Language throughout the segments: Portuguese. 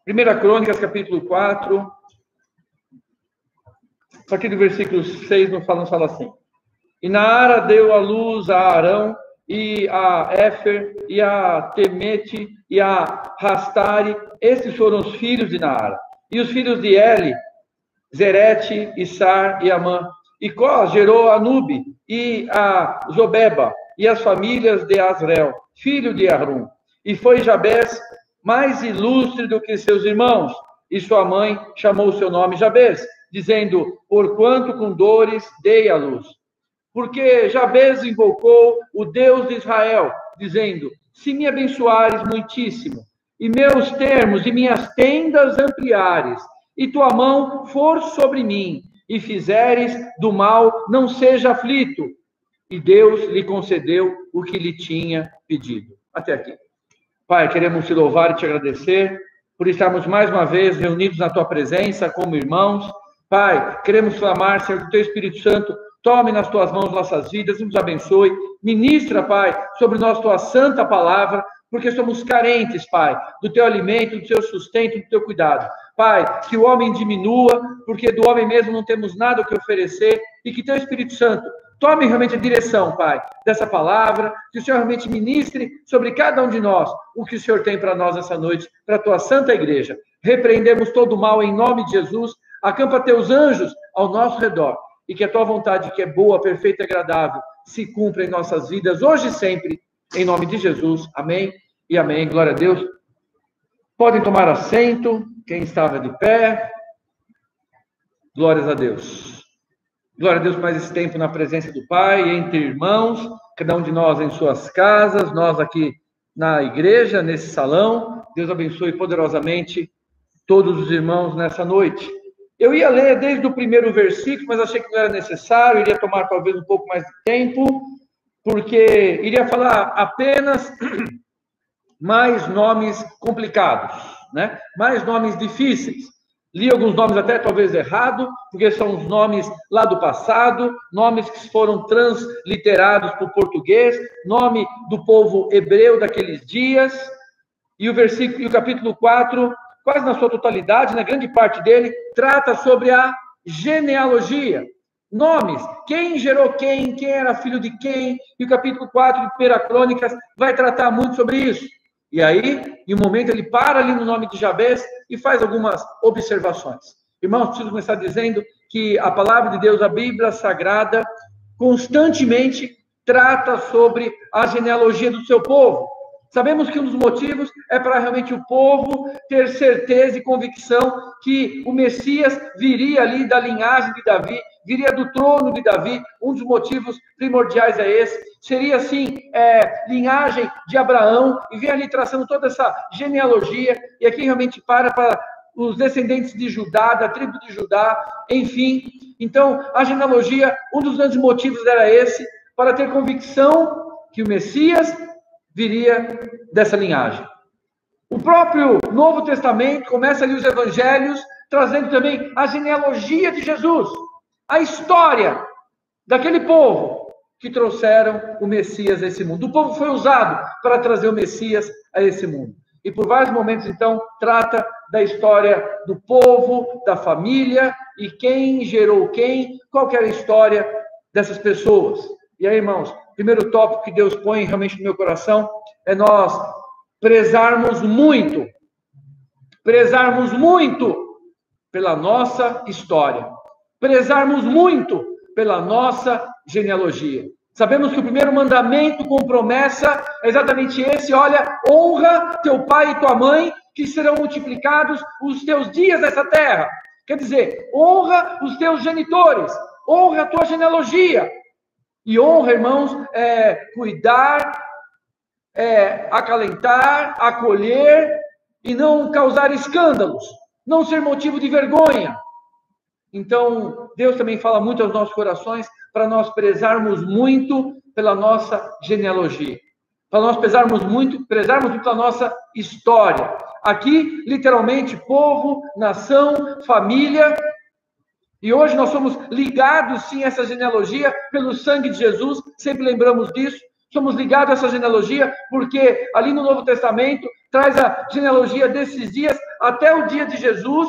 1 Crônicas, capítulo 4, a partir do versículo 6, nos fala assim: E Naara deu à luz a Arão, e a Éfer, e a Temete, e a Rastari. Estes foram os filhos de Naara. E os filhos de Eli, Zerete, Issar e Amã. E Cós gerou a Nube, e a Zobeba, e as famílias de Asrel, filho de Arum. E foi Jabes mais ilustre do que seus irmãos. E sua mãe chamou o seu nome Jabes, dizendo: Porquanto com dores dei à luz. Porque Jabes invocou o Deus de Israel, dizendo: Se me abençoares muitíssimo, e meus termos e minhas tendas ampliares, e tua mão for sobre mim, e fizeres do mal, não seja aflito. E Deus lhe concedeu o que lhe tinha pedido. Até aqui. Pai, queremos te louvar e te agradecer por estarmos mais uma vez reunidos na tua presença como irmãos. Pai, queremos clamar, Senhor, que o teu Espírito Santo tome nas tuas mãos nossas vidas e nos abençoe. Ministra, Pai, sobre nós tua santa palavra, porque somos carentes, Pai, do teu alimento, do teu sustento, do teu cuidado. Pai, que o homem diminua, porque do homem mesmo não temos nada o que oferecer, e que teu Espírito Santo tome realmente a direção, Pai, dessa palavra, que o Senhor realmente ministre sobre cada um de nós o que o Senhor tem para nós essa noite, para a tua santa igreja. Repreendemos todo o mal em nome de Jesus, acampa teus anjos ao nosso redor, e que a tua vontade, que é boa, perfeita e agradável, se cumpra em nossas vidas, hoje e sempre, em nome de Jesus. Amém e amém. Glória a Deus. Podem tomar assento, quem estava de pé. Glórias a Deus. Glória a Deus por mais esse tempo na presença do Pai, entre irmãos, cada um de nós em suas casas, nós aqui na igreja, nesse salão. Deus abençoe poderosamente todos os irmãos nessa noite. Eu ia ler desde o primeiro versículo, mas achei que não era necessário, iria tomar talvez um pouco mais de tempo, porque iria falar apenas mais nomes complicados, né? Mais nomes difíceis. Li alguns nomes até talvez errado, porque são os nomes lá do passado, nomes que foram transliterados para o português, nome do povo hebreu daqueles dias. E o capítulo 4, quase na sua totalidade, na grande parte dele, trata sobre a genealogia. Nomes, quem gerou quem era filho de quem, e o capítulo 4 de 1 Crônicas vai tratar muito sobre isso. E aí, em um momento, ele para ali no nome de Jabes e faz algumas observações. Irmãos, preciso começar dizendo que a palavra de Deus, a Bíblia Sagrada, constantemente trata sobre a genealogia do seu povo. Sabemos que um dos motivos é para realmente o povo ter certeza e convicção que o Messias viria ali da linhagem de Davi, viria do trono de Davi. Um dos motivos primordiais é esse. Seria, assim, linhagem de Abraão, e vem ali traçando toda essa genealogia, e aqui realmente para os descendentes de Judá, da tribo de Judá, enfim. Então, a genealogia, um dos grandes motivos era esse, para ter convicção que o Messias viria dessa linhagem. O próprio Novo Testamento começa ali os evangelhos, trazendo também a genealogia de Jesus, a história daquele povo que trouxeram o Messias a esse mundo. O povo foi usado para trazer o Messias a esse mundo. E por vários momentos, então, trata da história do povo, da família, e quem gerou quem, qual que era a história dessas pessoas. E aí, irmãos, o primeiro tópico que Deus põe realmente no meu coração é nós prezarmos muito pela nossa história, prezarmos muito pela nossa genealogia. Sabemos que o primeiro mandamento com promessa é exatamente esse: olha, honra teu pai e tua mãe, que serão multiplicados os teus dias nessa terra. Quer dizer, honra os teus genitores, honra a tua genealogia. E honra, irmãos, cuidar, acalentar, acolher e não causar escândalos, não ser motivo de vergonha. Então, Deus também fala muito aos nossos corações para nós prezarmos muito pela nossa genealogia, para nós prezarmos muito pela nossa história. Aqui, literalmente, povo, nação, família. E hoje nós somos ligados, sim, a essa genealogia pelo sangue de Jesus. Sempre lembramos disso. somos ligados a essa genealogia, porque ali no Novo Testamento traz a genealogia desses dias até o dia de Jesus,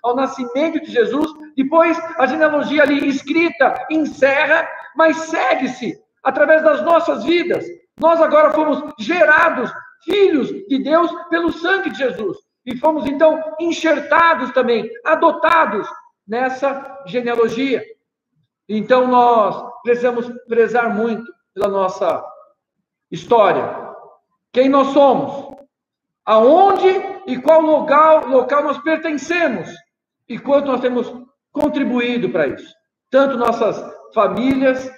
ao nascimento de Jesus. Depois a genealogia ali escrita encerra, mas segue-se através das nossas vidas. Nós agora fomos gerados filhos de Deus pelo sangue de Jesus. E fomos, então, enxertados também, adotados nessa genealogia. Então, nós precisamos prezar muito pela nossa história. Quem nós somos? Aonde e qual local nós pertencemos? E quanto nós temos contribuído para isso? Tanto nossas famílias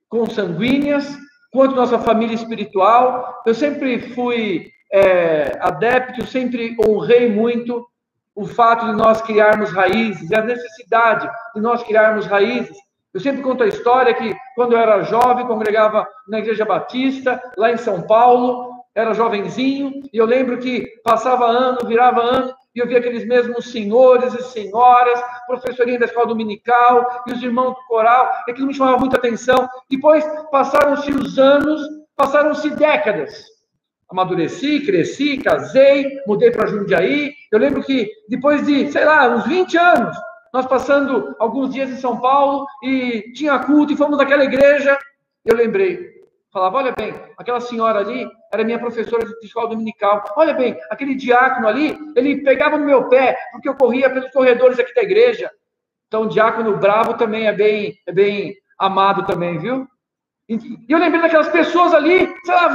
consanguíneas, quanto nossa família espiritual. Eu sempre fui adepto, sempre honrei muito o fato de nós criarmos raízes, e a necessidade de nós criarmos raízes. Eu sempre conto a história que, quando eu era jovem, congregava na Igreja Batista, lá em São Paulo, era jovenzinho, e eu lembro que passava ano, virava ano, e eu via aqueles mesmos senhores e senhoras, professorinha da escola dominical, e os irmãos do coral, e aquilo me chamava muita atenção. Depois, passaram-se os anos, passaram-se décadas. Amadureci, cresci, casei, mudei para Jundiaí. Eu lembro que depois de, uns 20 anos, nós passando alguns dias em São Paulo e tinha culto e fomos naquela igreja, eu lembrei, falava, olha bem, aquela senhora ali era minha professora de escola dominical. Olha bem, aquele diácono ali, ele pegava no meu pé, porque eu corria pelos corredores aqui da igreja. Então, o diácono bravo também é bem amado também, viu? E eu lembrei daquelas pessoas ali,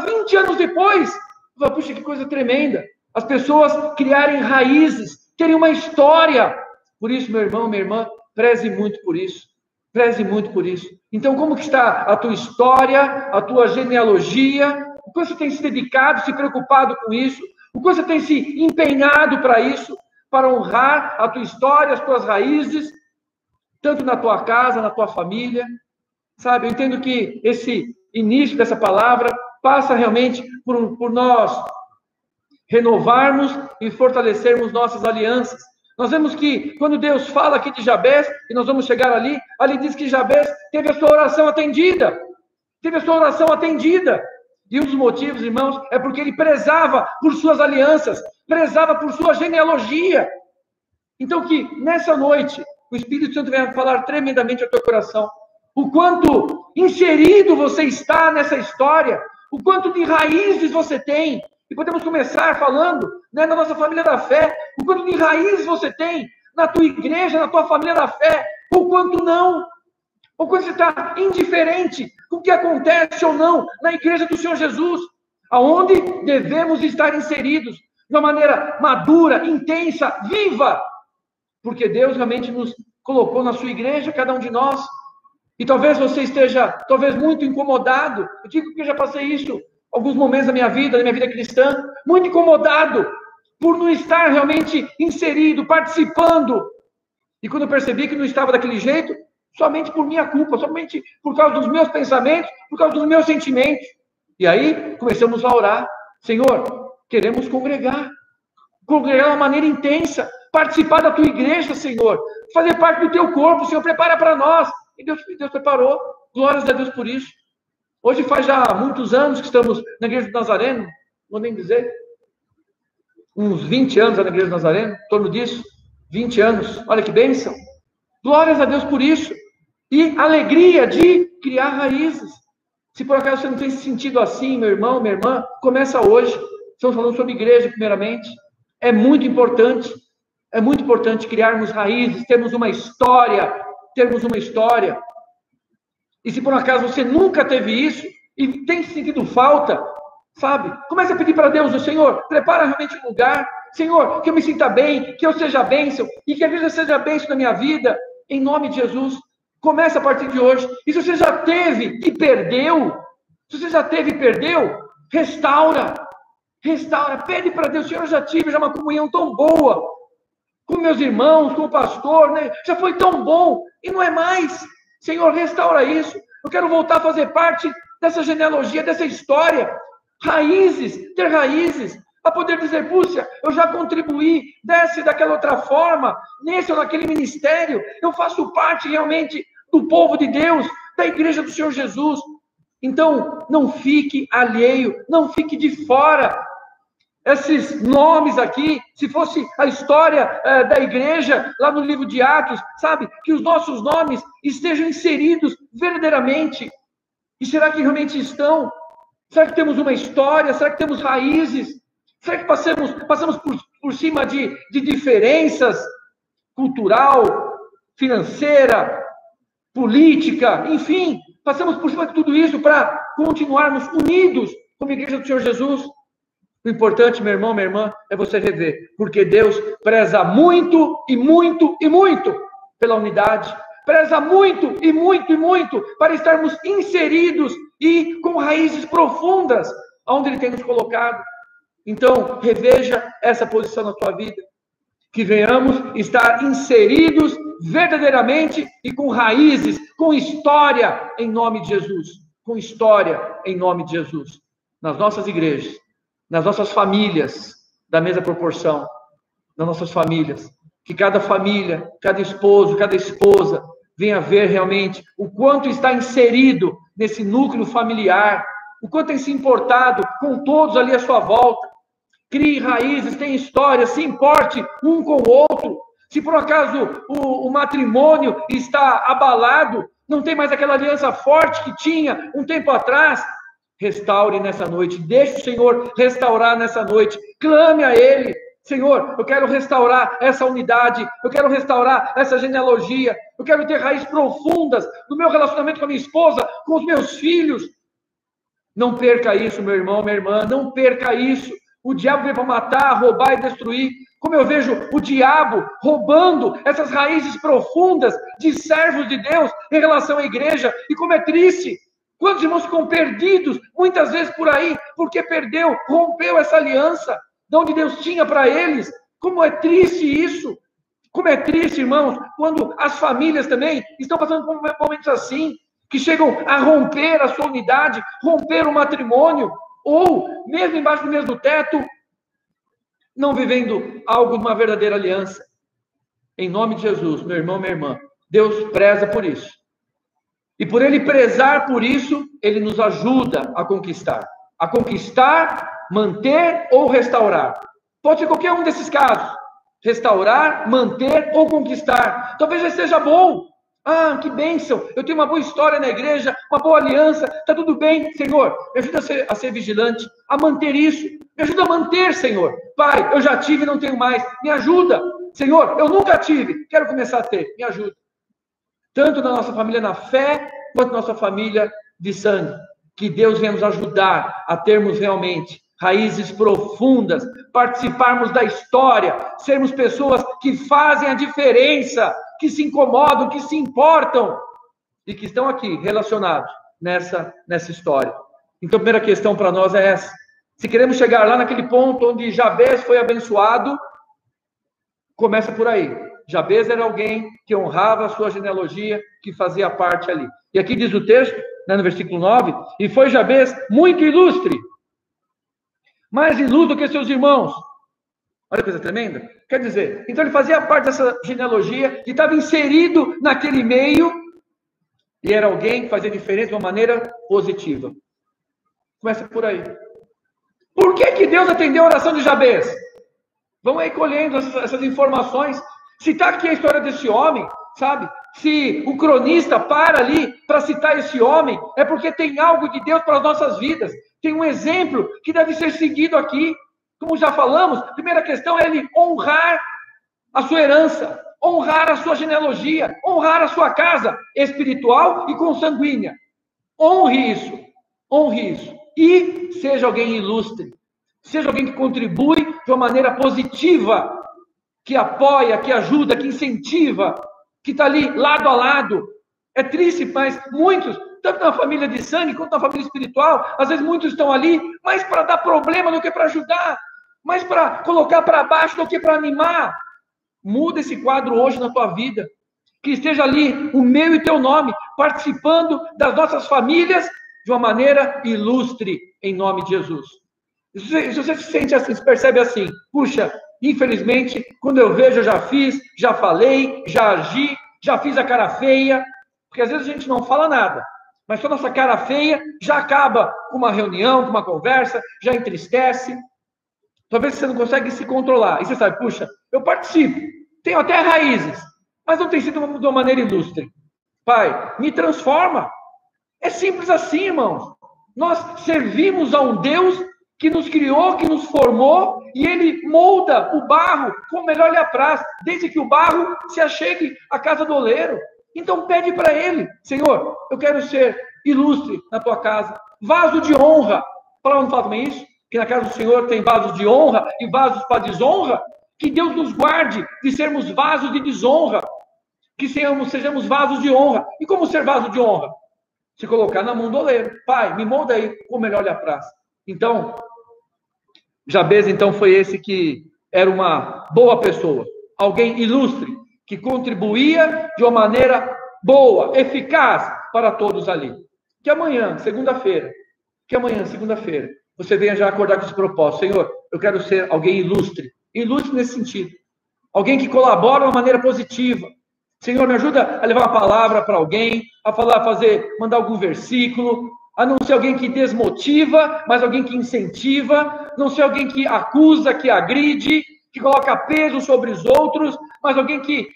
20 anos depois. Eu falei, puxa, que coisa tremenda. As pessoas criarem raízes, terem uma história. Por isso, meu irmão, minha irmã, preze muito por isso. Preze muito por isso. Então, como que está a tua história, a tua genealogia? O quanto você tem se dedicado, se preocupado com isso? O quanto você tem se empenhado para isso? Para honrar a tua história, as tuas raízes, tanto na tua casa, na tua família. Sabe, eu entendo que esse início dessa palavra passa realmente por nós renovarmos e fortalecermos nossas alianças. Nós vemos que, quando Deus fala aqui de Jabez, e nós vamos chegar ali diz que Jabez teve a sua oração atendida. Teve a sua oração atendida. E um dos motivos, irmãos, é porque ele prezava por suas alianças, prezava por sua genealogia. Então, que nessa noite, o Espírito Santo venha falar tremendamente ao teu coração. O quanto inserido você está nessa história, o quanto de raízes você tem. E podemos começar falando, na nossa família da fé, o quanto de raízes você tem na tua igreja, na tua família da fé, ou quanto não. Ou quando você está indiferente com o que acontece ou não na igreja do Senhor Jesus, aonde devemos estar inseridos de uma maneira madura, intensa, viva, porque Deus realmente nos colocou na sua igreja, cada um de nós. E talvez você esteja, muito incomodado. Eu digo que eu já passei isso alguns momentos da minha vida cristã, muito incomodado por não estar realmente inserido, participando. E quando eu percebi que não estava daquele jeito, somente por minha culpa, somente por causa dos meus pensamentos, por causa dos meus sentimentos. E aí começamos a orar. Senhor, queremos congregar de uma maneira intensa, participar da tua igreja, Senhor, fazer parte do teu corpo, Senhor, prepara para nós. E Deus preparou. Glórias a Deus por isso. Hoje faz já muitos anos que estamos na Igreja do Nazareno, vou nem dizer, uns 20 anos na Igreja do Nazareno, em torno disso, 20 anos. Olha que bênção. Glórias a Deus por isso. E alegria de criar raízes. Se por acaso você não tem se sentido assim, meu irmão, minha irmã, começa hoje. Estamos falando sobre igreja, primeiramente. É muito importante criarmos raízes, termos uma história. E se por acaso você nunca teve isso e tem sentido falta, sabe? Comece a pedir para Deus, o Senhor, prepara realmente um lugar. Senhor, que eu me sinta bem, que eu seja bênção e que a igreja seja bênção na minha vida, em nome de Jesus. Comece a partir de hoje. E se você já teve e perdeu, restaura. Pede para Deus, Senhor, eu já tive uma comunhão tão boa com meus irmãos, com o pastor, né? Já foi tão bom e não é mais. Senhor, restaura isso. Eu quero voltar a fazer parte dessa genealogia, dessa história. Ter raízes, a poder dizer, puxa, eu já contribuí daquela outra forma, nesse ou naquele ministério, eu faço parte realmente do povo de Deus, da igreja do Senhor Jesus. Então, não fique alheio, não fique de fora. Esses nomes aqui, se fosse a história da igreja, lá no livro de Atos, sabe? Que os nossos nomes estejam inseridos verdadeiramente. E será que realmente estão? Será que temos uma história? Será que temos raízes? Será que passamos por cima de diferenças cultural, financeira, política, enfim, passamos por cima de tudo isso para continuarmos unidos como igreja do Senhor Jesus? O importante, meu irmão, minha irmã, é você rever, porque Deus preza muito e muito e muito pela unidade, preza muito e muito e muito para estarmos inseridos e com raízes profundas onde Ele tem nos colocado. Então, reveja essa posição na tua vida, que venhamos estar inseridos verdadeiramente e com raízes, com história em nome de Jesus, com história em nome de Jesus, nas nossas igrejas, nas nossas famílias, da mesma proporção, nas nossas famílias, que cada família, cada esposo, cada esposa, venha ver realmente o quanto está inserido nesse núcleo familiar, o quanto tem se importado com todos ali à sua volta, crie raízes, tem história, se importe um com o outro. Se por acaso o matrimônio está abalado, não tem mais aquela aliança forte que tinha um tempo atrás, restaure nessa noite, deixe o Senhor restaurar nessa noite, clame a Ele: Senhor, eu quero restaurar essa unidade, eu quero restaurar essa genealogia, eu quero ter raízes profundas no meu relacionamento com a minha esposa, com os meus filhos. Não perca isso, meu irmão, minha irmã, não perca isso. O diabo veio para matar, roubar e destruir. Como eu vejo o diabo roubando essas raízes profundas de servos de Deus em relação à igreja, e como é triste. Quantos irmãos ficam perdidos, muitas vezes por aí, porque rompeu essa aliança, de onde Deus tinha para eles. Como é triste isso. Como é triste, irmãos, quando as famílias também estão passando por momentos assim, que chegam a romper a sua unidade, romper o matrimônio, ou mesmo embaixo do mesmo teto, não vivendo algo de uma verdadeira aliança. Em nome de Jesus, meu irmão, minha irmã, Deus preza por isso. E por Ele prezar por isso, Ele nos ajuda a conquistar, manter ou restaurar. Pode ser qualquer um desses casos. Restaurar, manter ou conquistar. Talvez já esteja bom. Ah, que bênção, eu tenho uma boa história na igreja, uma boa aliança, está tudo bem, Senhor, me ajuda a ser vigilante, a manter isso, me ajuda a manter, Senhor. Pai, eu já tive e não tenho mais, me ajuda. Senhor, eu nunca tive, quero começar a ter, me ajuda. Tanto na nossa família na fé, quanto na nossa família de sangue. Que Deus venha nos ajudar a termos realmente raízes profundas, participarmos da história, sermos pessoas que fazem a diferença, que se incomodam, que se importam e que estão aqui relacionados nessa história. Então, a primeira questão para nós é essa. Se queremos chegar lá naquele ponto onde Jabez foi abençoado, começa por aí. Jabez era alguém que honrava a sua genealogia, que fazia parte ali. E aqui diz o texto, né, no versículo 9, e foi Jabez muito ilustre, mais ilustre que seus irmãos. Olha que coisa tremenda. Quer dizer, então ele fazia parte dessa genealogia, que estava inserido naquele meio, e era alguém que fazia diferença de uma maneira positiva. Começa por aí. Por que Deus atendeu a oração de Jabez? Vamos aí colhendo essas informações. Se está aqui a história desse homem, sabe? Se o cronista para ali para citar esse homem, é porque tem algo de Deus para as nossas vidas. Tem um exemplo que deve ser seguido aqui. Como já falamos, a primeira questão é ele honrar a sua herança, honrar a sua genealogia, honrar a sua casa espiritual e consanguínea. Honre isso, honre isso. E seja alguém ilustre, seja alguém que contribui de uma maneira positiva, que apoia, que ajuda, que incentiva, que está ali lado a lado. É triste, mas muitos, tanto na família de sangue quanto na família espiritual, às vezes muitos estão ali mais para dar problema do que para ajudar, mais para colocar para baixo do que para animar. Muda esse quadro hoje na tua vida. Que esteja ali o meu e teu nome, participando das nossas famílias de uma maneira ilustre, em nome de Jesus. Se você se sente assim, se percebe assim, puxa, infelizmente, quando eu vejo, eu já fiz, já falei, já agi, já fiz a cara feia, porque às vezes a gente não fala nada, Mas só nossa cara feia já acaba com uma reunião, com uma conversa, já entristece. Talvez você não consegue se controlar. E você sabe, puxa, eu participo, tenho até raízes, mas não tem sido de uma maneira ilustre. Pai, me transforma. É simples assim, irmãos. Nós servimos a um Deus que nos criou, que nos formou, e Ele molda o barro como melhor lhe apraz, desde que o barro se achegue à casa do oleiro. Então pede para Ele, Senhor, eu quero ser ilustre na tua casa, vaso de honra. A palavra não fala também isso? Que na casa do Senhor tem vasos de honra e vasos para desonra? Que Deus nos guarde de sermos vasos de desonra, que sejamos vasos de honra. E como ser vaso de honra? Se colocar na mão do oleiro. Pai, me molda aí como melhor lhe apraz. Então, Jabez, então, foi esse que era uma boa pessoa, alguém ilustre, que contribuía de uma maneira boa, eficaz para todos ali. Que amanhã, segunda-feira, você venha já acordar com esse propósito. Senhor, eu quero ser alguém ilustre. Ilustre nesse sentido. Alguém que colabora de uma maneira positiva. Senhor, me ajuda a levar uma palavra para alguém, a falar, mandar algum versículo, a não ser alguém que desmotiva, mas alguém que incentiva, não ser alguém que acusa, que agride, que coloca peso sobre os outros, mas alguém que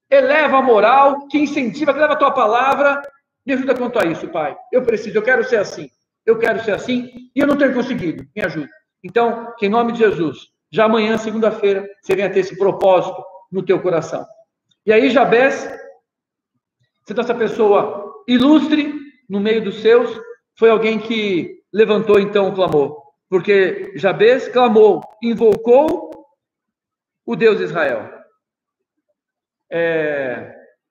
eleva a moral, que incentiva, que leva a tua palavra. Me ajuda quanto a isso, Pai. Eu quero ser assim. Eu quero ser assim e eu não tenho conseguido. Me ajuda. Então, que em nome de Jesus, já amanhã, segunda-feira, você venha ter esse propósito no teu coração. E aí, Jabez, sendo essa pessoa ilustre no meio dos seus, foi alguém que levantou então o clamor. Porque Jabez clamou, invocou o Deus de Israel.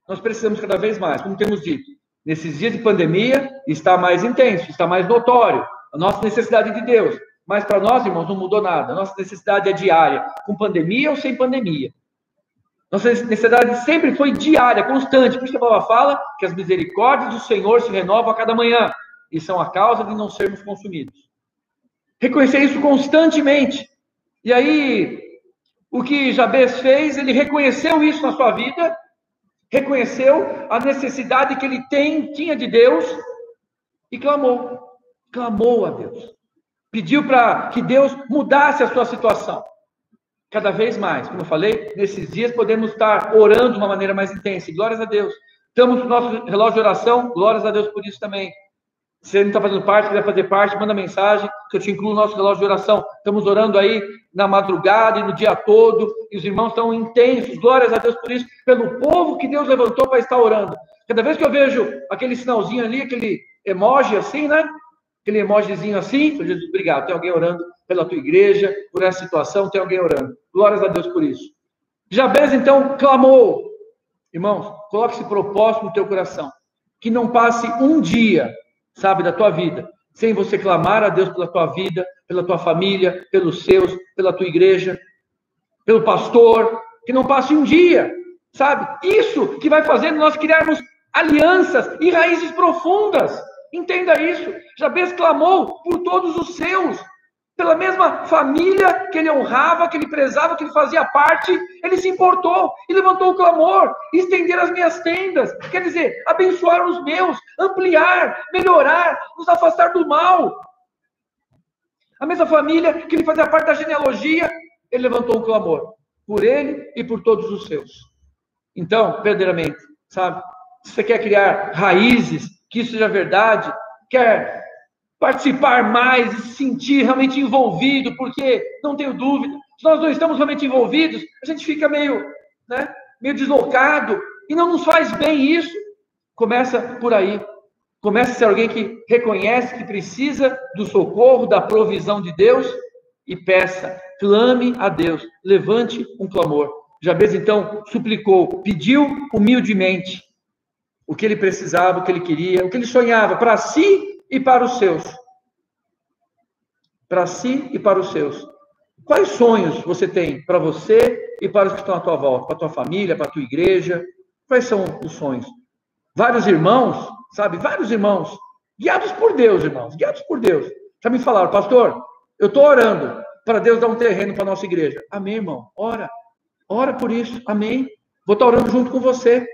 Nós precisamos cada vez mais, como temos dito, nesses dias de pandemia, está mais intenso, está mais notório a nossa necessidade de Deus. Mas para nós, irmãos, não mudou nada. A nossa necessidade é diária, com pandemia ou sem pandemia. Nossa necessidade sempre foi diária, constante. Por isso que a palavra fala que as misericórdias do Senhor se renovam a cada manhã. E são a causa de não sermos consumidos. Reconhecer isso constantemente. E aí, o que Jabez fez, ele reconheceu isso na sua vida, reconheceu a necessidade que ele tinha de Deus e clamou. Clamou a Deus. Pediu para que Deus mudasse a sua situação. Cada vez mais, como eu falei, nesses dias podemos estar orando de uma maneira mais intensa. E glórias a Deus. Estamos no nosso relógio de oração, glórias a Deus por isso também. Se você não está fazendo parte, quiser fazer parte, manda mensagem, que eu te incluo no nosso relógio de oração. Estamos orando aí na madrugada e no dia todo, e os irmãos estão intensos, glórias a Deus por isso, pelo povo que Deus levantou para estar orando. Cada vez que eu vejo aquele sinalzinho ali, aquele emoji assim, né? Aquele emojizinho assim, Jesus, obrigado, tem alguém orando pela tua igreja, por essa situação, tem alguém orando. Glórias a Deus por isso. Jabez, então, clamou. Irmãos, coloque esse propósito no teu coração. Que não passe um dia, sabe, da tua vida, sem você clamar a Deus pela tua vida, pela tua família, pelos seus, pela tua igreja, pelo pastor. Que não passe um dia, sabe? Isso que vai fazer nós criarmos alianças e raízes profundas. Entenda isso. Jabez clamou por todos os seus, pela mesma família que ele honrava, que ele prezava, que ele fazia parte. Ele se importou e levantou o clamor, estender as minhas tendas, quer dizer, abençoar os meus, ampliar, melhorar, nos afastar do mal. A mesma família que ele fazia parte da genealogia, ele levantou um clamor por ele e por todos os seus. Então, verdadeiramente, sabe, se você quer criar raízes, que isso seja verdade, quer participar mais e se sentir realmente envolvido, porque, não tenho dúvida, se nós não estamos realmente envolvidos, a gente fica meio deslocado, e não nos faz bem isso. Começa por aí. Começa a ser alguém que reconhece que precisa do socorro, da provisão de Deus, e peça, clame a Deus, levante um clamor. Jabez, então, suplicou, pediu humildemente o que ele precisava, o que ele queria, o que ele sonhava, para si e para os seus. Para si e para os seus. Quais sonhos você tem para você e para os que estão à tua volta? Para a tua família, para a tua igreja? Quais são os sonhos? Vários irmãos, sabe? Vários irmãos, guiados por Deus, irmãos, guiados por Deus. Já me falaram, pastor, eu estou orando para Deus dar um terreno para a nossa igreja. Amém, irmão? Ora por isso, amém. Vou estar orando junto com você.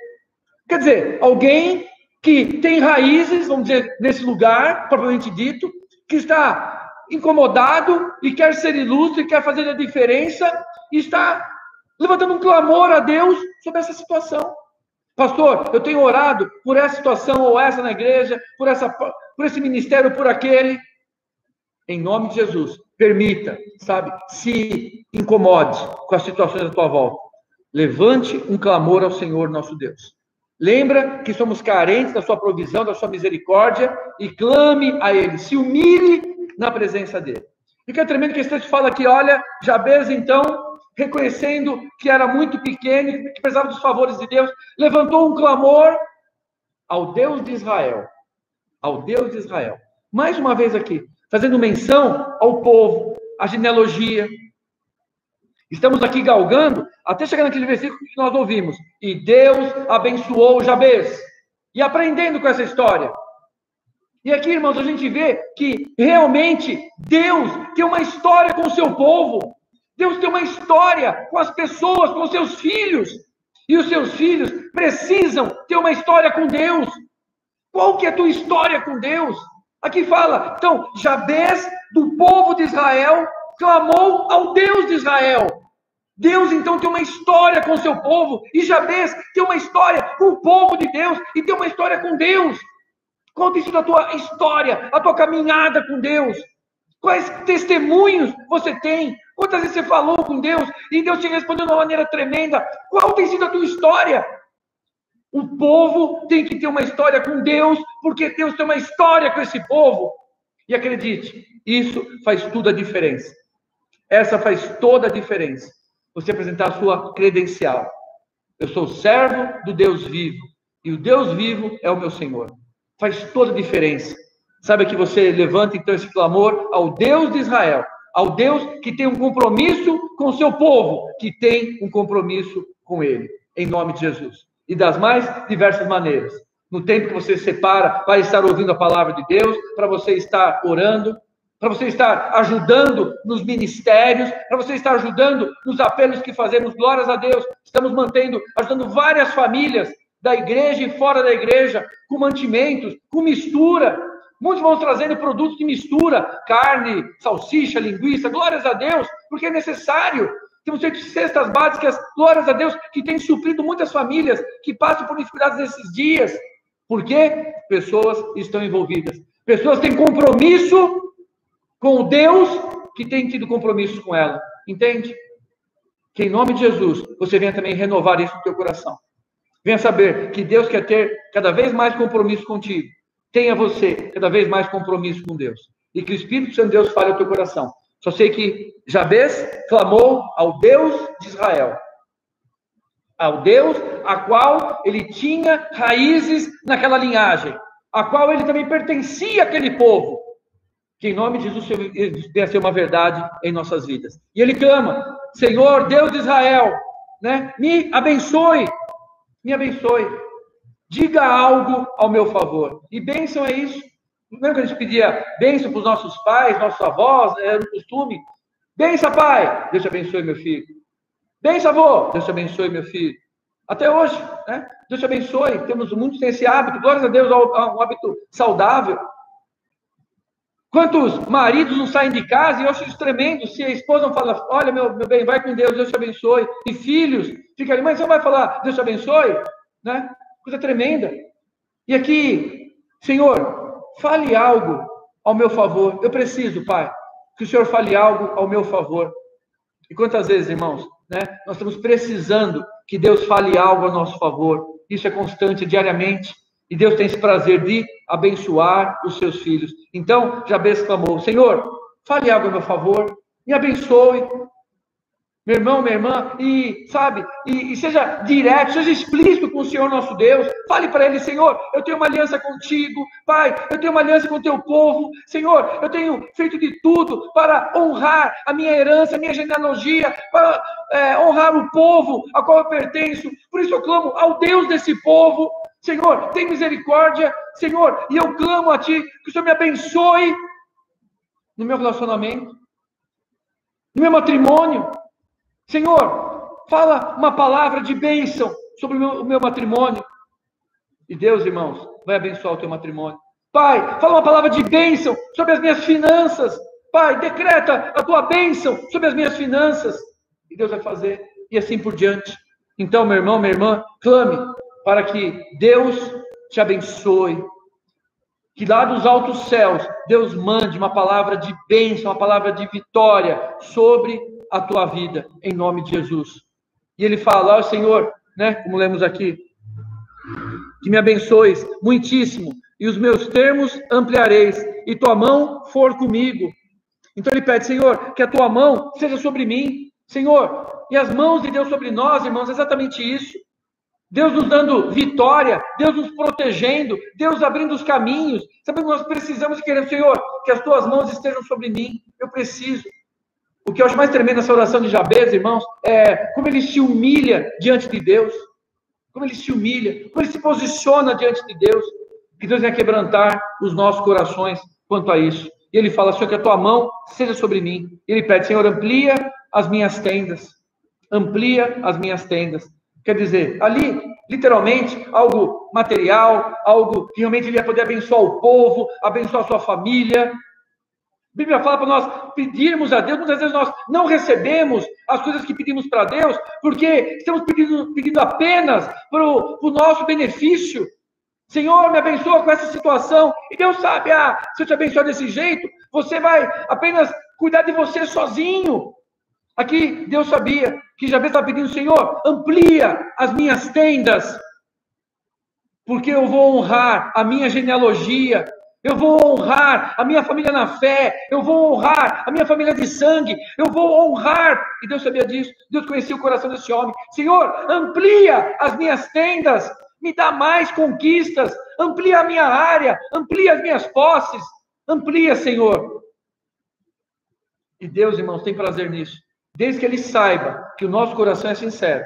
Quer dizer, alguém que tem raízes, vamos dizer, nesse lugar, propriamente dito, que está incomodado e quer ser ilustre, quer fazer a diferença, e está levantando um clamor a Deus sobre essa situação. Pastor, eu tenho orado por essa situação ou essa na igreja, por esse ministério, por aquele. Em nome de Jesus, permita, sabe, se incomode com as situações à tua volta. Levante um clamor ao Senhor nosso Deus. Lembra que somos carentes da sua provisão, da sua misericórdia, e clame a Ele, se humilhe na presença dEle. E que é tremendo que esse texto fala aqui, olha, Jabez então, reconhecendo que era muito pequeno, que precisava dos favores de Deus, levantou um clamor ao Deus de Israel. Ao Deus de Israel. Mais uma vez aqui, fazendo menção ao povo, à genealogia. Estamos aqui galgando, até chegar naquele versículo que nós ouvimos. E Deus abençoou Jabez. E aprendendo com essa história. E aqui, irmãos, a gente vê que realmente Deus tem uma história com o seu povo. Deus tem uma história com as pessoas, com os seus filhos. E os seus filhos precisam ter uma história com Deus. Qual que é a tua história com Deus? Aqui fala, então, Jabez, do povo de Israel, clamou ao Deus de Israel. Deus, então, tem uma história com o seu povo. E Jabez tem uma história com o povo de Deus. E tem uma história com Deus. Qual tem sido a tua história, a tua caminhada com Deus? Quais testemunhos você tem? Quantas vezes você falou com Deus e Deus te respondeu de uma maneira tremenda? Qual tem sido a tua história? O povo tem que ter uma história com Deus, porque Deus tem uma história com esse povo. E acredite, isso faz toda a diferença. Essa faz toda a diferença. Você apresentar a sua credencial. Eu sou servo do Deus vivo. E o Deus vivo é o meu Senhor. Faz toda a diferença. Sabe que você levanta então esse clamor ao Deus de Israel. Ao Deus que tem um compromisso com o seu povo. Que tem um compromisso com ele. Em nome de Jesus. E das mais diversas maneiras. No tempo que você separa para estar ouvindo a palavra de Deus, para você estar orando, para você estar ajudando nos ministérios, para você estar ajudando nos apelos que fazemos, glórias a Deus. Estamos ajudando várias famílias da igreja e fora da igreja, com mantimentos, com mistura. Muitos vão trazendo produtos de mistura, carne, salsicha, linguiça, glórias a Deus, porque é necessário. Temos feito cestas básicas, glórias a Deus, que tem suprido muitas famílias que passam por dificuldades nesses dias. Por quê? Pessoas estão envolvidas. Pessoas têm compromisso com o Deus que tem tido compromisso com ela. Entende? Que em nome de Jesus, você venha também renovar isso no teu coração. Venha saber que Deus quer ter cada vez mais compromisso contigo. Tenha você cada vez mais compromisso com Deus. E que o Espírito Santo de Deus fale ao teu coração. Só sei que Jabez clamou ao Deus de Israel. Ao Deus a qual ele tinha raízes naquela linhagem. A qual ele também pertencia àquele povo. Que em nome de Jesus venha ser uma verdade em nossas vidas. E ele clama, Senhor, Deus de Israel, né? Me abençoe. Me abençoe. Diga algo ao meu favor. E bênção é isso. Lembra que a gente pedia bênção para os nossos pais, nossos avós, era o costume? Bênção, pai, Deus te abençoe, meu filho. Bênção, avô, Deus te abençoe, meu filho. Até hoje, né? Deus te abençoe. Muitos têm esse hábito, glórias a Deus, um hábito saudável. Quantos maridos não saem de casa, e eu acho isso tremendo, se a esposa não fala, olha, meu bem, vai com Deus, Deus te abençoe. E filhos, fica ali, mas você não vai falar, Deus te abençoe? Né? Coisa tremenda. E aqui, Senhor, fale algo ao meu favor. Eu preciso, Pai, que o Senhor fale algo ao meu favor. E quantas vezes, irmãos, né, nós estamos precisando que Deus fale algo a nosso favor. Isso é constante, diariamente. E Deus tem esse prazer de abençoar os seus filhos. Então, Jabez clamou, Senhor, fale algo a meu favor, me abençoe. Meu irmão, minha irmã, e sabe, e seja direto, seja explícito com o Senhor nosso Deus. Fale para Ele, Senhor, eu tenho uma aliança contigo. Pai, eu tenho uma aliança com o teu povo. Senhor, eu tenho feito de tudo para honrar a minha herança, a minha genealogia, para honrar o povo a qual eu pertenço. Por isso eu clamo ao Deus desse povo. Senhor, tem misericórdia. Senhor, e eu clamo a Ti, que o Senhor me abençoe no meu relacionamento, no meu matrimônio. Senhor, fala uma palavra de bênção sobre o meu matrimônio. E Deus, irmãos, vai abençoar o teu matrimônio. Pai, fala uma palavra de bênção sobre as minhas finanças. Pai, decreta a tua bênção sobre as minhas finanças. E Deus vai fazer. E assim por diante. Então, meu irmão, minha irmã, clame para que Deus te abençoe. Que lá dos altos céus, Deus mande uma palavra de bênção, uma palavra de vitória sobre a tua vida, em nome de Jesus. E ele fala, ó Senhor, né, como lemos aqui, que me abençoes muitíssimo, e os meus termos ampliareis, e tua mão for comigo. Então ele pede, Senhor, que a tua mão seja sobre mim, Senhor, e as mãos de Deus sobre nós, irmãos, é exatamente isso. Deus nos dando vitória, Deus nos protegendo, Deus abrindo os caminhos. Sabemos que nós precisamos e queremos, Senhor, que as tuas mãos estejam sobre mim. Eu preciso. O que eu acho mais tremendo nessa oração de Jabez, irmãos, é como ele se humilha diante de Deus. Como ele se humilha, como ele se posiciona diante de Deus. Que Deus venha quebrantar os nossos corações quanto a isso. E ele fala, Senhor, que a tua mão seja sobre mim. E ele pede, Senhor, amplia as minhas tendas. Amplia as minhas tendas. Quer dizer, ali, literalmente, algo material, algo que realmente ele ia poder abençoar o povo, abençoar a sua família. A Bíblia fala para nós pedirmos a Deus, muitas vezes nós não recebemos as coisas que pedimos para Deus, porque estamos pedindo apenas para o nosso benefício. Senhor, me abençoa com essa situação. E Deus sabe, se eu te abençoar desse jeito, você vai apenas cuidar de você sozinho. Aqui, Deus sabia que Jabez estava pedindo, Senhor, amplia as minhas tendas, porque eu vou honrar a minha genealogia, eu vou honrar a minha família na fé, eu vou honrar a minha família de sangue, eu vou honrar, e Deus sabia disso, Deus conhecia o coração desse homem, Senhor, amplia as minhas tendas, me dá mais conquistas, amplia a minha área, amplia as minhas posses, amplia, Senhor. E Deus, irmãos, tem prazer nisso. Desde que ele saiba que o nosso coração é sincero,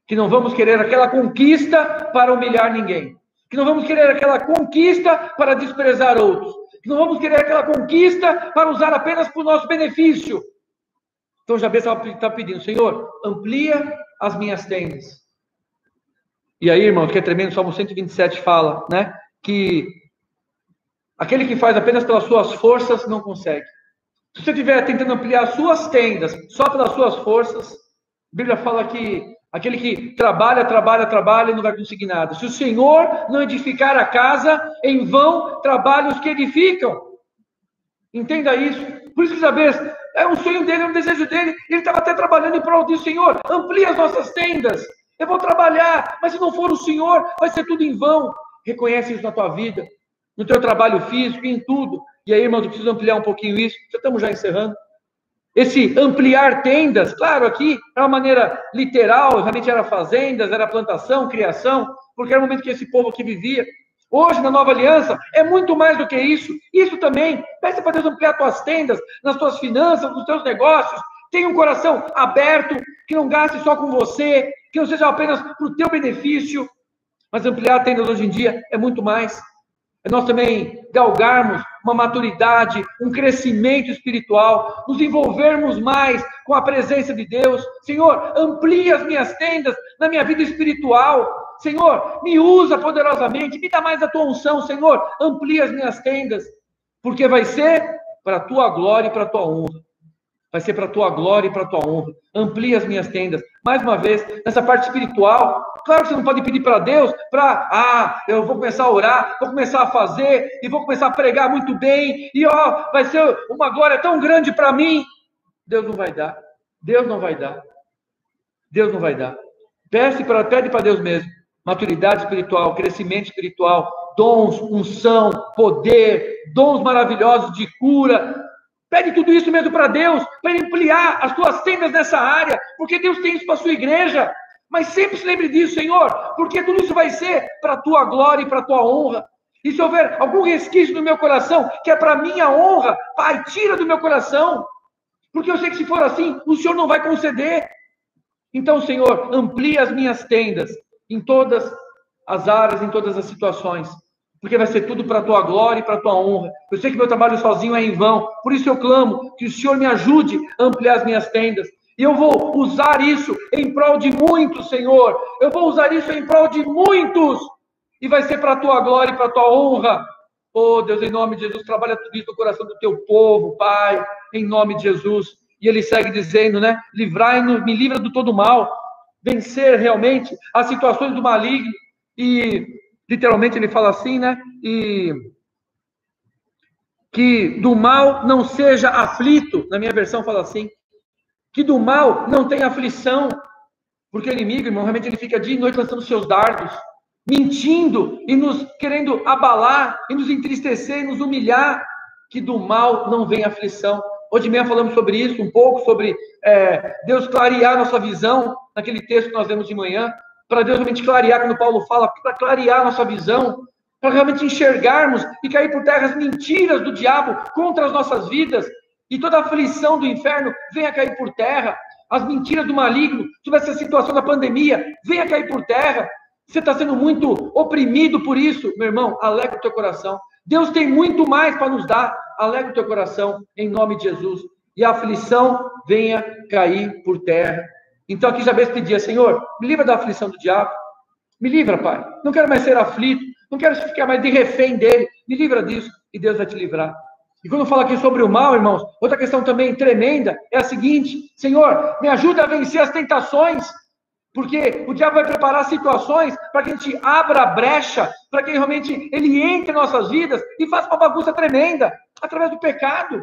que não vamos querer aquela conquista para humilhar ninguém, que não vamos querer aquela conquista para desprezar outros, que não vamos querer aquela conquista para usar apenas para o nosso benefício. Então Jabez está pedindo, Senhor, amplia as minhas tendas. E aí, irmão, que é tremendo, o Salmo 127 fala, né, que aquele que faz apenas pelas suas forças não consegue. Se você estiver tentando ampliar as suas tendas só pelas suas forças, a Bíblia fala que aquele que trabalha e não vai conseguir nada. Se o Senhor não edificar a casa, em vão trabalham os que edificam. Entenda isso. Por isso que Jabez, é um sonho dele, é um desejo dele. Ele estava até trabalhando em prol disso. Senhor, amplia as nossas tendas. Eu vou trabalhar, mas se não for o Senhor, vai ser tudo em vão. Reconhece isso na tua vida, no teu trabalho físico, em tudo. E aí, irmãos, eu preciso ampliar um pouquinho isso. Já estamos já encerrando. Esse ampliar tendas, claro, aqui é uma maneira literal, realmente era fazendas, era plantação, criação, porque era o momento que esse povo aqui vivia. Hoje, na nova aliança, é muito mais do que isso. Isso também, peça para Deus ampliar tuas tendas, nas tuas finanças, nos teus negócios. Tenha um coração aberto, que não gaste só com você, que não seja apenas para o teu benefício. Mas ampliar tendas hoje em dia é muito mais. É nós também galgarmos uma maturidade, um crescimento espiritual, nos envolvermos mais com a presença de Deus. Senhor, amplia as minhas tendas na minha vida espiritual. Senhor, me usa poderosamente, me dá mais a tua unção. Senhor, amplia as minhas tendas, porque vai ser para a tua glória e para a tua honra. Vai ser para a tua glória e para a tua honra. Amplia as minhas tendas. Mais uma vez, nessa parte espiritual, claro que você não pode pedir para Deus eu vou começar a orar, vou começar a fazer, e vou começar a pregar muito bem, e vai ser uma glória tão grande para mim. Deus não vai dar. Deus não vai dar. Deus não vai dar. Pede para Deus mesmo. Maturidade espiritual, crescimento espiritual, dons, unção, poder, dons maravilhosos de cura. Pede tudo isso mesmo para Deus, para Ele ampliar as tuas tendas nessa área, porque Deus tem isso para a sua igreja. Mas sempre se lembre disso, Senhor, porque tudo isso vai ser para a tua glória e para a tua honra. E se houver algum resquício no meu coração, que é para a minha honra, Pai, tira do meu coração, porque eu sei que se for assim, o Senhor não vai conceder. Então, Senhor, amplia as minhas tendas em todas as áreas, em todas as situações, porque vai ser tudo para a tua glória e para a tua honra. Eu sei que meu trabalho sozinho é em vão, por isso eu clamo que o Senhor me ajude a ampliar as minhas tendas. E eu vou usar isso em prol de muitos, Senhor. Eu vou usar isso em prol de muitos. e vai ser para a tua glória e para a tua honra. Oh, Deus, em nome de Jesus, trabalha tudo isso no coração do teu povo, Pai, em nome de Jesus. E ele segue dizendo, né? Livrai-nos, me livra do todo mal, vencer realmente as situações do maligno. E, literalmente, ele fala assim, né? E que do mal não seja aflito, na minha versão fala assim, que do mal não tenha aflição, porque o inimigo, irmão, realmente ele fica dia e noite lançando seus dardos, mentindo e nos querendo abalar, e nos entristecer, e nos humilhar, que do mal não venha aflição. Hoje de manhã falamos sobre isso, um pouco sobre Deus clarear nossa visão, naquele texto que nós lemos de manhã, para Deus realmente clarear, quando Paulo fala, para clarear nossa visão, para realmente enxergarmos e cair por terra as mentiras do diabo contra as nossas vidas, e toda a aflição do inferno venha cair por terra, as mentiras do maligno, sobre essa situação da pandemia, venha cair por terra. Você está sendo muito oprimido por isso, meu irmão, alegra o teu coração. Deus tem muito mais para nos dar, alegra o teu coração, em nome de Jesus. E a aflição venha cair por terra. Então aqui Jabez pedia, Senhor, me livra da aflição do diabo, me livra, Pai, não quero mais ser aflito, não quero ficar mais de refém dele, me livra disso, e Deus vai te livrar. E quando fala aqui sobre o mal, irmãos, outra questão também tremenda é a seguinte, Senhor, me ajuda a vencer as tentações, porque o diabo vai preparar situações para que a gente abra a brecha, para que realmente ele entre em nossas vidas e faça uma bagunça tremenda, através do pecado,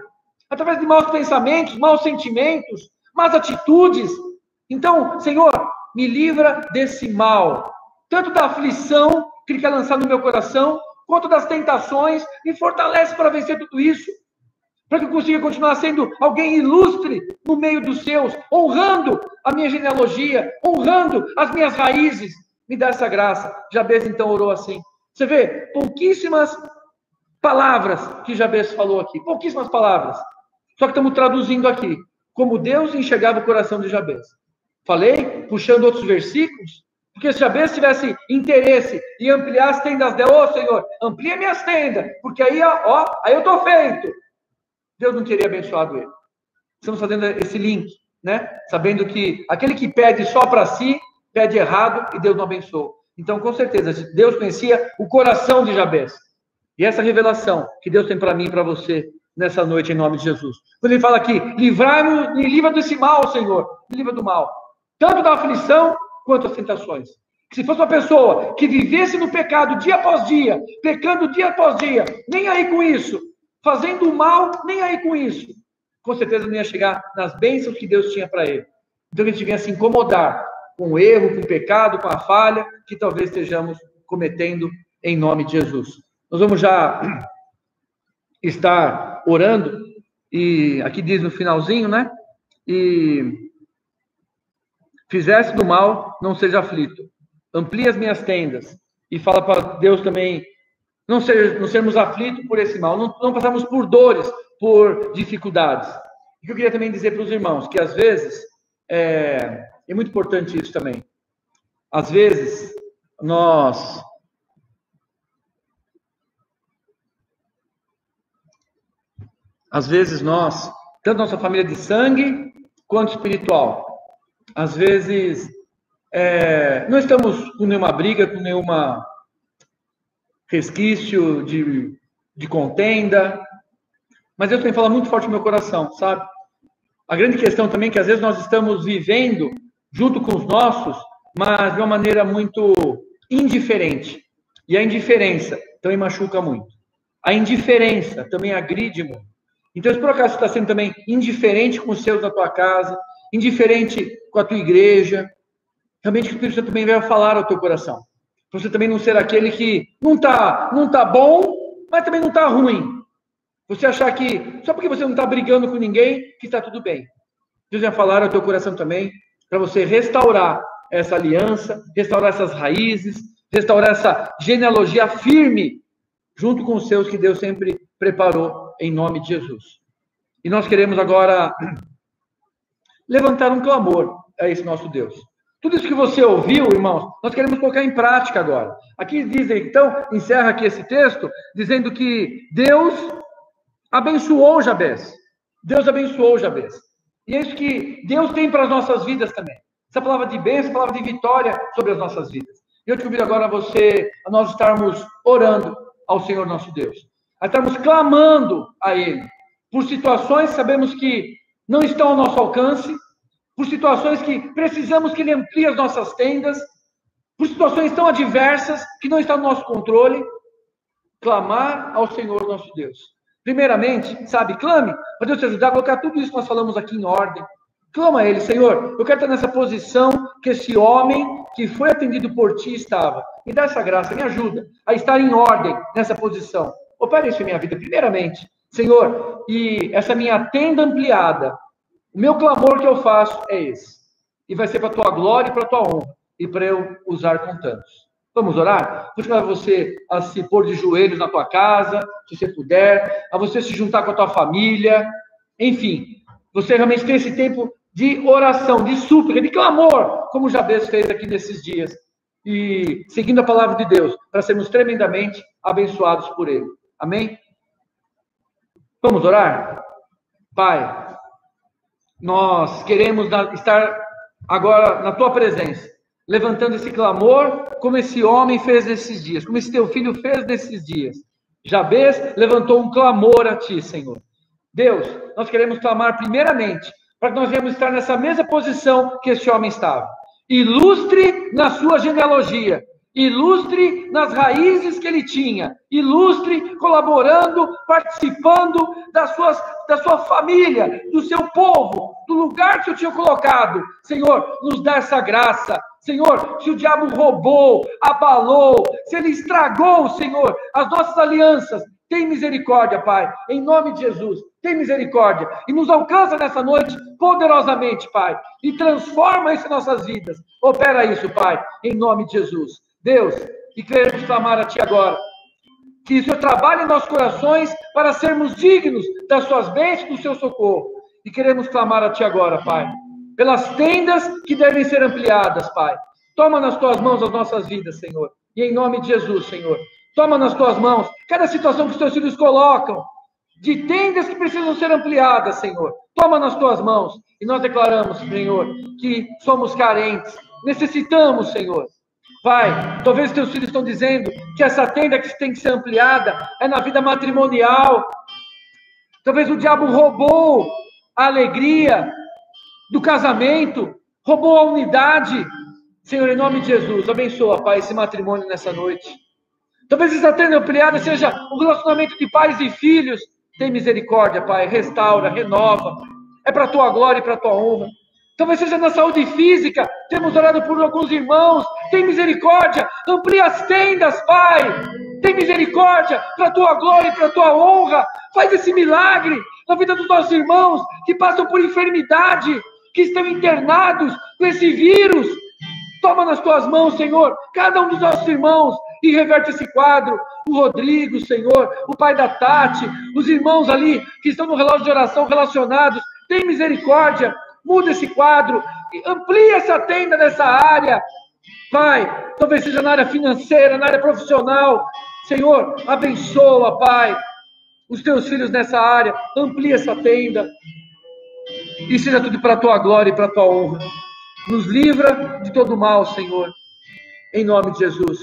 através de maus pensamentos, maus sentimentos, más atitudes. Então, Senhor, me livra desse mal, tanto da aflição que ele quer lançar no meu coração, quanto das tentações, me fortalece para vencer tudo isso, para que eu consiga continuar sendo alguém ilustre no meio dos seus, honrando a minha genealogia, honrando as minhas raízes. Me dá essa graça. Jabez então orou assim. Você vê, pouquíssimas palavras que Jabez falou aqui, pouquíssimas palavras. Só que estamos traduzindo aqui, como Deus enxergava o coração de Jabez. Falei, puxando outros versículos, porque se Jabez tivesse interesse em ampliar as tendas dela, Senhor, amplia minhas tendas, porque aí, aí eu estou feito. Deus não teria abençoado ele. Estamos fazendo esse link, né? Sabendo que aquele que pede só para si, pede errado e Deus não abençoou. Então, com certeza, Deus conhecia o coração de Jabez. E essa revelação que Deus tem para mim e para você nessa noite, em nome de Jesus. Quando ele fala aqui, livrai-me, me livra desse mal, Senhor. Me livra do mal. Tanto da aflição, quanto das tentações. Se fosse uma pessoa que vivesse no pecado dia após dia, pecando dia após dia, nem aí com isso, fazendo o mal, nem aí com isso, com certeza não ia chegar nas bênçãos que Deus tinha para ele. Então a gente vinha se incomodar com o erro, com o pecado, com a falha que talvez estejamos cometendo em nome de Jesus. Nós vamos já estar orando, e aqui diz no finalzinho, né? E fizesse do mal, não seja aflito. Amplie as minhas tendas. E fala para Deus também, não sermos aflitos por esse mal, não passarmos por dores, por dificuldades. E eu queria também dizer para os irmãos, que às vezes, é muito importante isso também, às vezes, nós tanto nossa família de sangue, quanto espiritual, às vezes, não estamos com nenhuma briga, com nenhuma resquício de contenda, mas Deus tem falado muito forte no meu coração, sabe? A grande questão também é que às vezes nós estamos vivendo junto com os nossos, mas de uma maneira muito indiferente. E a indiferença também machuca muito. A indiferença também agride muito. Então, se por acaso você está sendo também indiferente com os seus da tua casa, indiferente com a tua igreja, realmente o Espírito Santo também vai falar ao teu coração. Para você também não ser aquele que não tá bom, mas também não está ruim. Você achar que, só porque você não está brigando com ninguém, que está tudo bem. Deus vai falar ao teu coração também, para você restaurar essa aliança, restaurar essas raízes, restaurar essa genealogia firme, junto com os seus que Deus sempre preparou, em nome de Jesus. E nós queremos agora levantar um clamor a esse nosso Deus. Tudo isso que você ouviu, irmãos, nós queremos colocar em prática agora. Aqui diz, então, encerra aqui esse texto, dizendo que Deus abençoou Jabez. Deus abençoou Jabez. E é isso que Deus tem para as nossas vidas também. Essa palavra de bênção, essa palavra de vitória sobre as nossas vidas. Eu te convido agora a nós estarmos orando ao Senhor nosso Deus. A estarmos clamando a Ele por situações que sabemos que não estão ao nosso alcance, por situações que precisamos que Ele amplie as nossas tendas, por situações tão adversas que não estão no nosso controle. Clamar ao Senhor nosso Deus. Primeiramente, sabe, clame para Deus te ajudar a colocar tudo isso que nós falamos aqui em ordem. Clama a Ele, Senhor, eu quero estar nessa posição que esse homem que foi atendido por Ti estava. Me dá essa graça, me ajuda a estar em ordem nessa posição. Opera isso em minha vida, primeiramente. Senhor, e essa minha tenda ampliada, o meu clamor que eu faço é esse. E vai ser para a Tua glória e para a Tua honra. E para eu usar com tantos. Vamos orar? Vou chamar você a se pôr de joelhos na tua casa, se você puder, a você se juntar com a tua família, enfim, você realmente ter esse tempo de oração, de súplica, de clamor, como Jabez fez aqui nesses dias, e seguindo a palavra de Deus, para sermos tremendamente abençoados por Ele. Amém? Vamos orar? Pai, nós queremos estar agora na tua presença, levantando esse clamor, como esse homem fez nesses dias, como esse teu filho fez nesses dias. Jabez levantou um clamor a ti, Senhor. Deus, nós queremos clamar primeiramente, para que nós venhamos estar nessa mesma posição que esse homem estava. Ilustre na sua genealogia, ilustre nas raízes que ele tinha, ilustre colaborando, participando da sua família, do seu povo, do lugar que eu tinha colocado. Senhor, nos dá essa graça. Senhor, se o diabo roubou, abalou, se ele estragou, Senhor, as nossas alianças, tem misericórdia, Pai, em nome de Jesus, tem misericórdia, e nos alcança nessa noite poderosamente, Pai, e transforma isso em nossas vidas. Opera isso, Pai, em nome de Jesus. Deus, e queremos clamar a Ti agora, que o Senhor trabalhe em nossos corações para sermos dignos das Suas bênçãos, do Seu socorro. E queremos clamar a Ti agora, Pai, pelas tendas que devem ser ampliadas, Pai. Toma nas Tuas mãos as nossas vidas, Senhor. E em nome de Jesus, Senhor. Toma nas Tuas mãos cada situação que os Teus filhos colocam, de tendas que precisam ser ampliadas, Senhor. Toma nas Tuas mãos. E nós declaramos, Senhor, que somos carentes. Necessitamos, Senhor. Pai, talvez Teus filhos estão dizendo que essa tenda que tem que ser ampliada é na vida matrimonial. Talvez o diabo roubou a alegria do casamento, roubou a unidade. Senhor, em nome de Jesus, abençoa, Pai, esse matrimônio nessa noite. Talvez essa tenda ampliada seja um relacionamento de pais e filhos. Tem misericórdia, Pai, restaura, renova. É para a Tua glória e para a Tua honra. Talvez seja na saúde física, temos orado por alguns irmãos. Tem misericórdia, amplia as tendas, Pai. Tem misericórdia para a Tua glória e para a Tua honra. Faz esse milagre na vida dos nossos irmãos que passam por enfermidade, que estão internados com esse vírus. Toma nas Tuas mãos, Senhor, cada um dos nossos irmãos e reverte esse quadro. O Rodrigo, Senhor, o pai da Tati, os irmãos ali que estão no relógio de oração relacionados. Tem misericórdia, muda esse quadro, amplia essa tenda nessa área. Pai, talvez seja na área financeira, na área profissional. Senhor, abençoa, Pai, os Teus filhos nessa área. Amplia essa tenda. E seja tudo para a Tua glória e para a Tua honra. Nos livra de todo mal, Senhor, em nome de Jesus.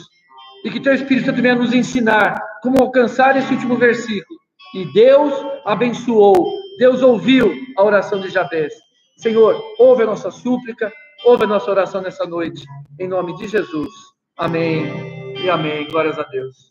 E que Teu Espírito Santo venha nos ensinar como alcançar esse último versículo. E Deus abençoou, Deus ouviu a oração de Jabez. Senhor, ouve a nossa súplica, ouve a nossa oração nessa noite, em nome de Jesus. Amém e amém. Glórias a Deus.